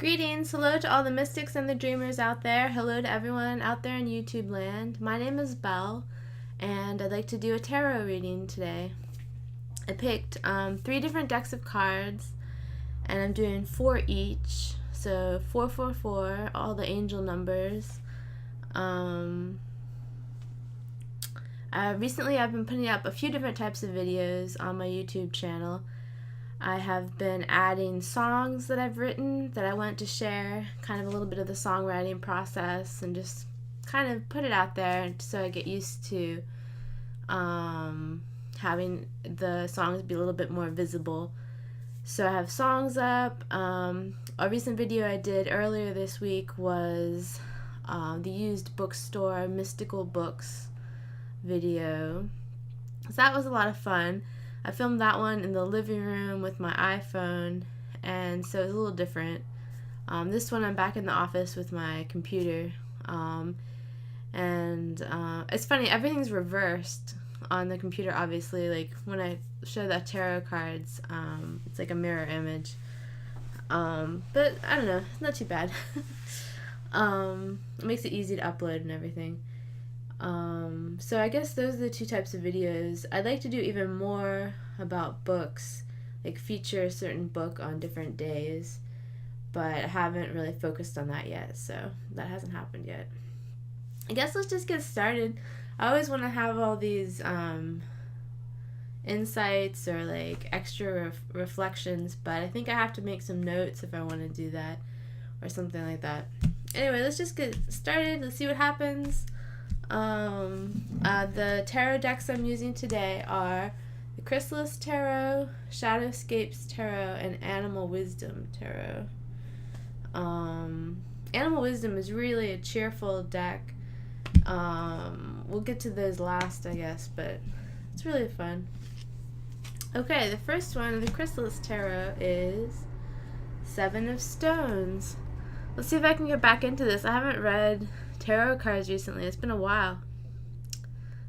Greetings, hello to all the mystics and the dreamers out there. Hello to everyone out there in YouTube land. My name is Belle, and I'd like to do a tarot reading today. I picked 3 different decks of cards, and I'm doing 4 each. So 444, all the angel numbers. Recently I've been putting up a few different types of videos on my YouTube channel. I have been adding songs that I've written that I want to share, kind of a little bit of the songwriting process, and just kind of put it out there so I get used to having the songs be a little bit more visible. So I have songs up. A recent video I did earlier this week was the used bookstore mystical books video. So that was a lot of fun. I filmed that one in the living room with my iPhone, and so it's a little different. This one I'm back in the office with my computer, and it's funny, everything's reversed on the computer, obviously. Like when I show the tarot cards, it's like a mirror image, but I don't know, it's not too bad. It makes it easy to upload and everything. So I guess those are the 2 types of videos. I'd like to do even more about books, like feature a certain book on different days, but I haven't really focused on that yet, so that hasn't happened yet. I guess let's just get started. I always want to have all these insights or like extra reflections, but I think I have to make some notes if I want to do that or something like that. Anyway, let's just get started. Let's see what happens. The tarot decks I'm using today are the Chrysalis Tarot, Shadowscapes Tarot, and Animal Wisdom Tarot. Animal Wisdom is really a cheerful deck. We'll get to those last, I guess, but it's really fun. Okay, the first one, the Chrysalis Tarot, is 7 of Stones. Let's see if I can get back into this. I haven't read tarot cards recently. It's been a while.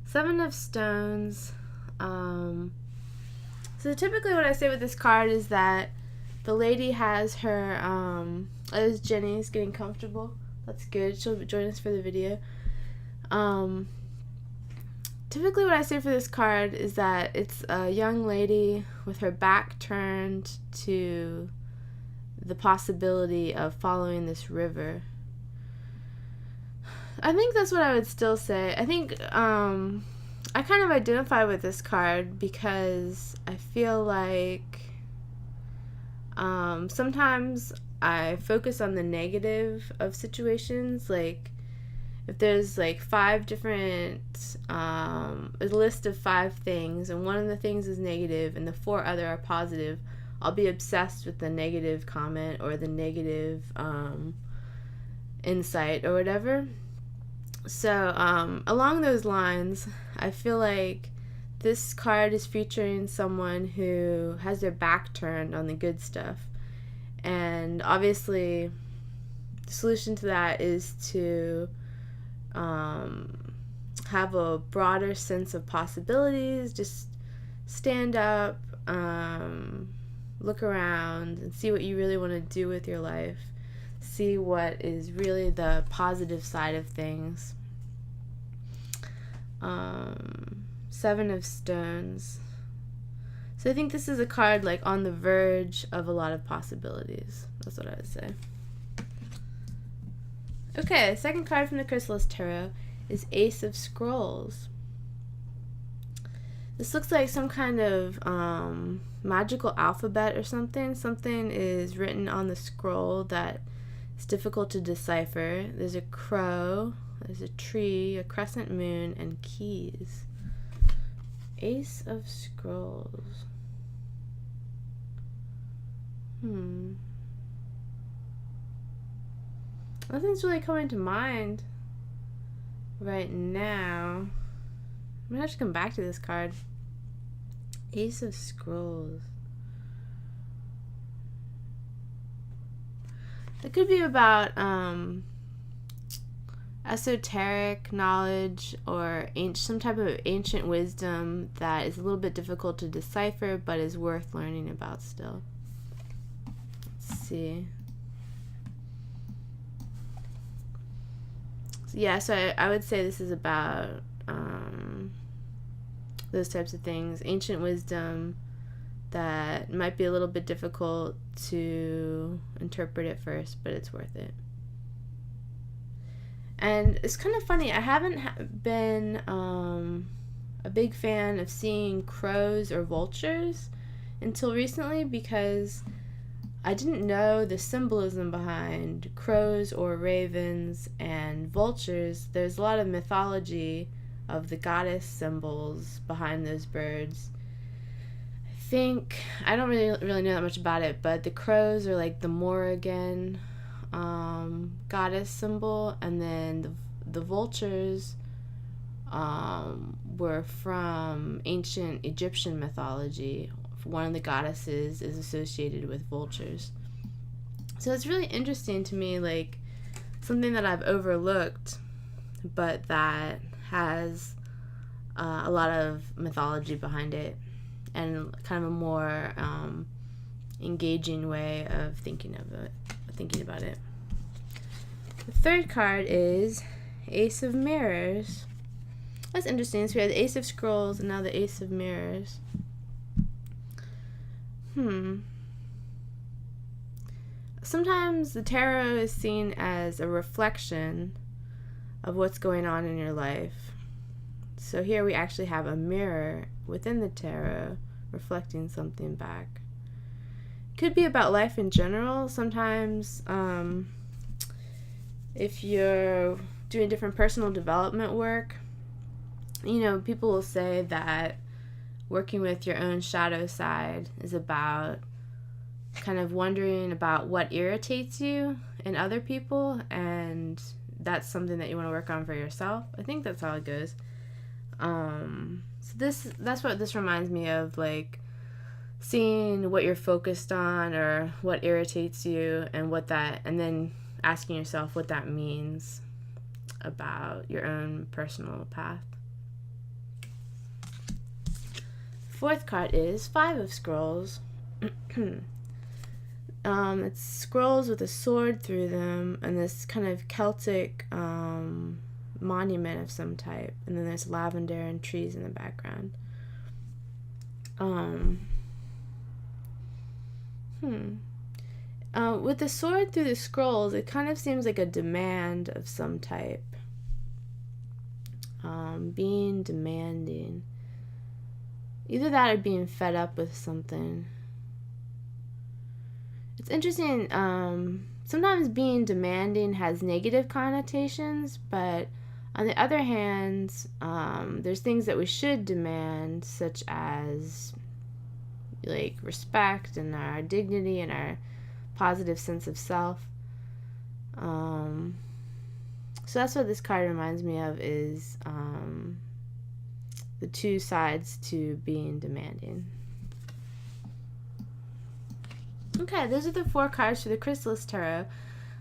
7 of Stones. So typically what I say with this card is that the lady has her, there's Jenny's getting comfortable. That's good. She'll join us for the video. Typically what I say for this card is that it's a young lady with her back turned to the possibility of following this river. I think that's what I would still say. I think I kind of identify with this card because I feel like sometimes I focus on the negative of situations. Like if there's like 5 different, a list of 5 things, and one of the things is negative and the 4 other are positive, I'll be obsessed with the negative comment or the negative insight or whatever. So along those lines, I feel like this card is featuring someone who has their back turned on the good stuff. And obviously the solution to that is to have a broader sense of possibilities. Just stand up, look around, and see what you really want to do with your life. See what is really the positive side of things. 7 of Stones. So I think this is a card like on the verge of a lot of possibilities. That's what I would say. Okay, the second card from the Chrysalis Tarot is Ace of Scrolls. This looks like some kind of magical alphabet or something. Something is written on the scroll that it's difficult to decipher. There's a crow, there's a tree, a crescent moon, and keys. Ace of Scrolls. Nothing's really coming to mind right now. I'm gonna have to come back to this card. Ace of Scrolls. It could be about esoteric knowledge or some type of ancient wisdom that is a little bit difficult to decipher but is worth learning about still. Let's see. Yeah, so I would say this is about those types of things. Ancient wisdom that might be a little bit difficult to interpret at first, but it's worth it. And it's kind of funny, I haven't been a big fan of seeing crows or vultures until recently, because I didn't know the symbolism behind crows or ravens and vultures. There's a lot of mythology of the goddess symbols behind those birds. I don't really know that much about it, but the crows are like the Morrigan goddess symbol, and then the vultures were from ancient Egyptian mythology. One of the goddesses is associated with vultures. So it's really interesting to me, like something that I've overlooked, but that has a lot of mythology behind it, and kind of a more engaging way of thinking about it. The third card is Ace of Mirrors. That's interesting. So we had the Ace of Scrolls and now the Ace of Mirrors. Sometimes the tarot is seen as a reflection of what's going on in your life. So here we actually have a mirror within the tarot reflecting something back. It could be about life in general. Sometimes if you're doing different personal development work, people will say that working with your own shadow side is about kind of wondering about what irritates you in other people, and that's something that you want to work on for yourself. I think that's how it goes. So that's what this reminds me of, like seeing what you're focused on or what irritates you, and then asking yourself what that means about your own personal path. Fourth card is Five of Scrolls. It's scrolls with a sword through them, and this kind of Celtic monument of some type, and then there's lavender and trees in the background. With the sword through the scrolls, it kind of seems like a demand of some type. Being demanding. Either that or being fed up with something. It's interesting. Sometimes being demanding has negative connotations, but on the other hand, there's things that we should demand, such as like respect and our dignity and our positive sense of self. So that's what this card reminds me of, is the two sides to being demanding. Okay, those are the 4 cards for the Chrysalis Tarot.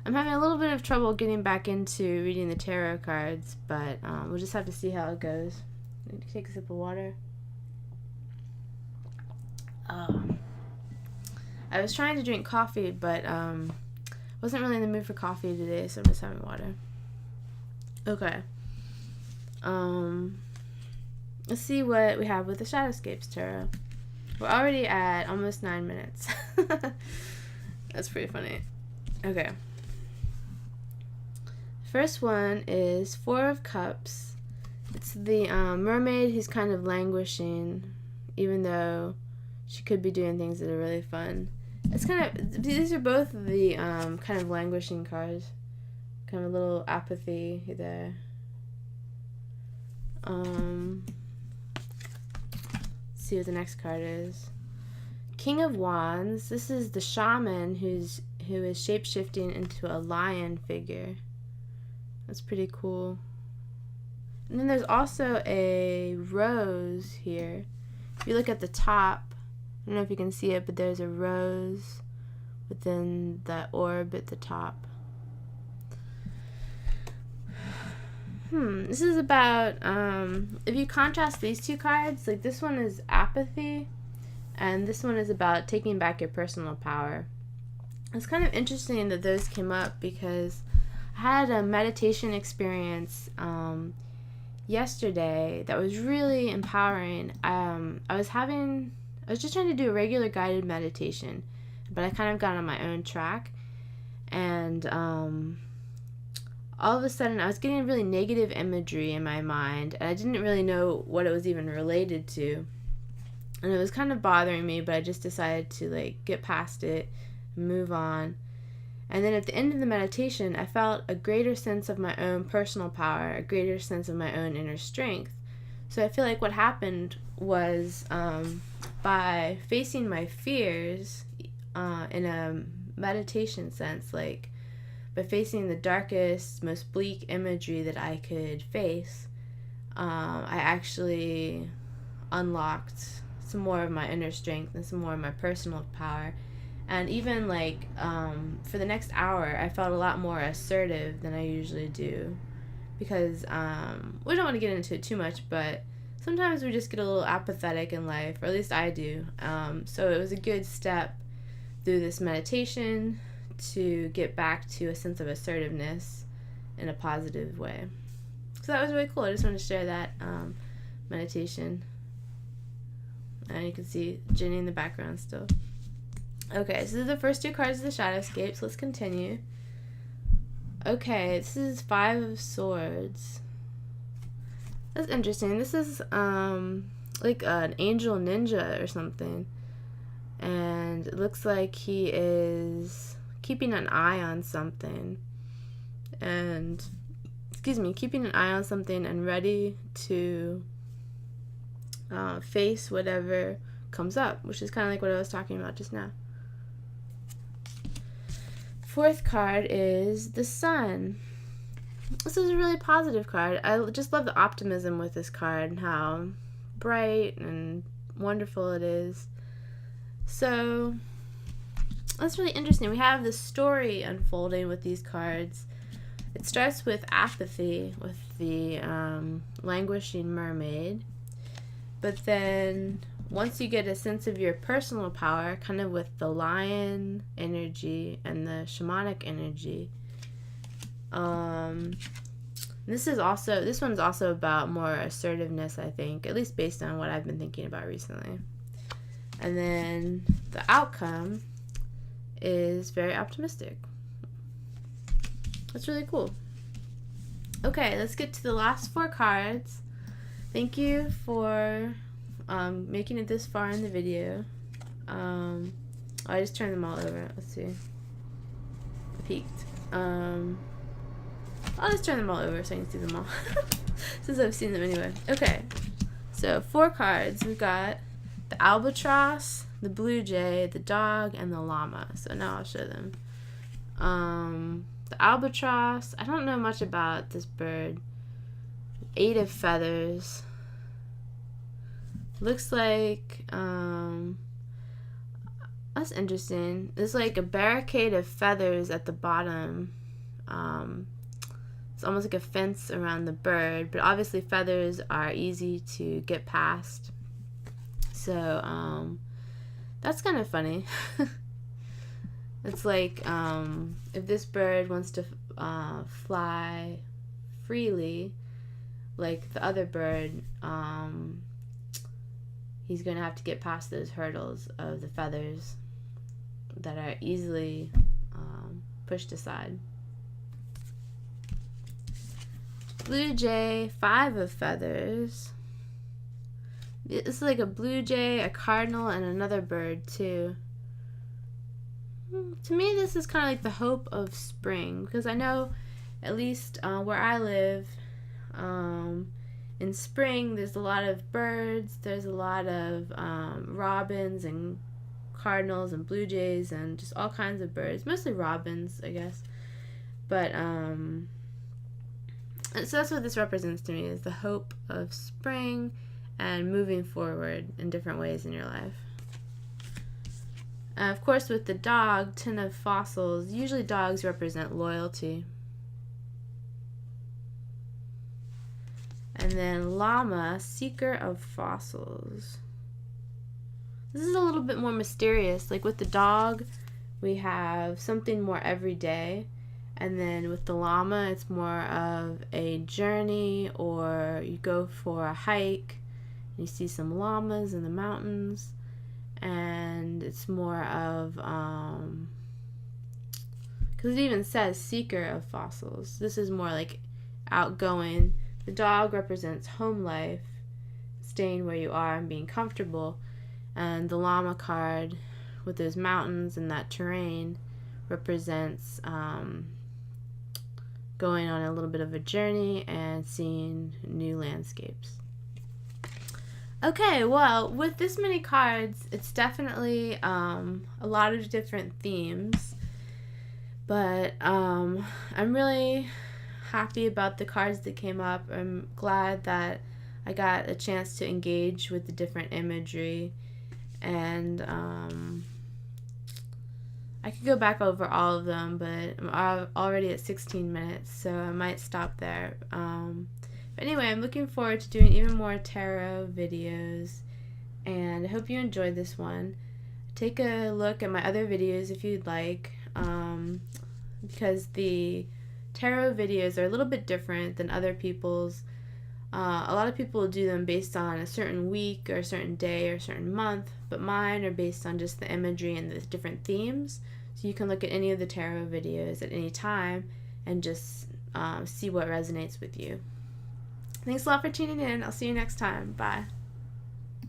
I'm having a little bit of trouble getting back into reading the tarot cards, but we'll just have to see how it goes. Take a sip of water. I was trying to drink coffee, but wasn't really in the mood for coffee today, so I'm just having water. Okay. Let's see what we have with the Shadowscapes Tarot. We're already at almost 9 minutes. That's pretty funny. Okay. First one is 4 of Cups. It's the mermaid who's kind of languishing, even though she could be doing things that are really fun. It's kind of, these are both the kind of languishing cards. Kind of a little apathy there. See what the next card is. King of Wands. This is the shaman who is shape-shifting into a lion figure. That's pretty cool. And then there's also a rose here. If you look at the top, I don't know if you can see it, but there's a rose within the orb at the top. This is about, if you contrast these 2 cards, like this one is apathy, and this one is about taking back your personal power. It's kind of interesting that those came up, because I I had a meditation experience yesterday that was really empowering. I was just trying to do a regular guided meditation, but I kind of got on my own track, and all of a sudden I was getting really negative imagery in my mind, and I didn't really know what it was even related to, and it was kind of bothering me, but I just decided to like get past it and move on. And then at the end of the meditation, I felt a greater sense of my own personal power, a greater sense of my own inner strength. So I feel like what happened was, by facing my fears in a meditation sense, like by facing the darkest, most bleak imagery that I could face, I actually unlocked some more of my inner strength and some more of my personal power. And even like for the next hour, I felt a lot more assertive than I usually do, because we don't want to get into it too much, but sometimes we just get a little apathetic in life, or at least I do. So it was a good step through this meditation to get back to a sense of assertiveness in a positive way. So that was really cool. I just wanted to share that meditation. And you can see Jenny in the background still. Okay, so these are the first two cards of the Shadowscapes. Let's continue. Okay, this is Five of Swords. That's interesting. This is like an angel ninja or something. And it looks like he is keeping an eye on something. And, keeping an eye on something and ready to face whatever comes up, which is kind of like what I was talking about just now. Fourth card is the Sun. This is a really positive card. I just love the optimism with this card and how bright and wonderful it is. So that's really interesting. We have this story unfolding with these cards. It starts with apathy, with the languishing mermaid. But then once you get a sense of your personal power, kind of with the lion energy and the shamanic energy, this one's also about more assertiveness, I think, at least based on what I've been thinking about recently. And then the outcome is very optimistic. That's really cool. Okay, let's get to the last four cards. Thank you for making it this far in the video. I just turned them all over. Let's see. I peeked. I'll just turn them all over so I can see them all. Since I've seen them anyway. Okay. So, four cards. We've got the albatross, the blue jay, the dog, and the llama. So now I'll show them. The albatross, I don't know much about this bird. 8 of feathers. Looks like, that's interesting. There's like a barricade of feathers at the bottom. It's almost like a fence around the bird, but obviously feathers are easy to get past. So, that's kind of funny. It's like, if this bird wants to fly freely, like the other bird, he's going to have to get past those hurdles of the feathers that are easily pushed aside. Blue jay, 5 of feathers. This is like a blue jay, a cardinal, and another bird too. To me, this is kind of like the hope of spring, because I know, at least where I live, in spring there's a lot of birds, there's a lot of robins and cardinals and blue jays and just all kinds of birds, mostly robins, I guess. But so that's what this represents to me, is the hope of spring and moving forward in different ways in your life. Of course, with the dog, 10 of fossils, usually dogs represent loyalty. And then llama, seeker of fossils. This is a little bit more mysterious. Like with the dog, we have something more everyday. And then with the llama, it's more of a journey, or you go for a hike and you see some llamas in the mountains. And it's more of, because it even says seeker of fossils. This is more like outgoing. The dog represents home life, staying where you are and being comfortable. And the llama card with those mountains and that terrain represents going on a little bit of a journey and seeing new landscapes. Okay, well, with this many cards, it's definitely a lot of different themes, but I'm really happy about the cards that came up. I'm glad that I got a chance to engage with the different imagery, and I could go back over all of them, but I'm already at 16 minutes, so I might stop there. But anyway, I'm looking forward to doing even more tarot videos, and I hope you enjoyed this one. Take a look at my other videos if you'd like, because the tarot videos are a little bit different than other people's. A lot of people do them based on a certain week or a certain day or a certain month, but mine are based on just the imagery and the different themes. So you can look at any of the tarot videos at any time and just see what resonates with you. Thanks a lot for tuning in. I'll see you next time. Bye.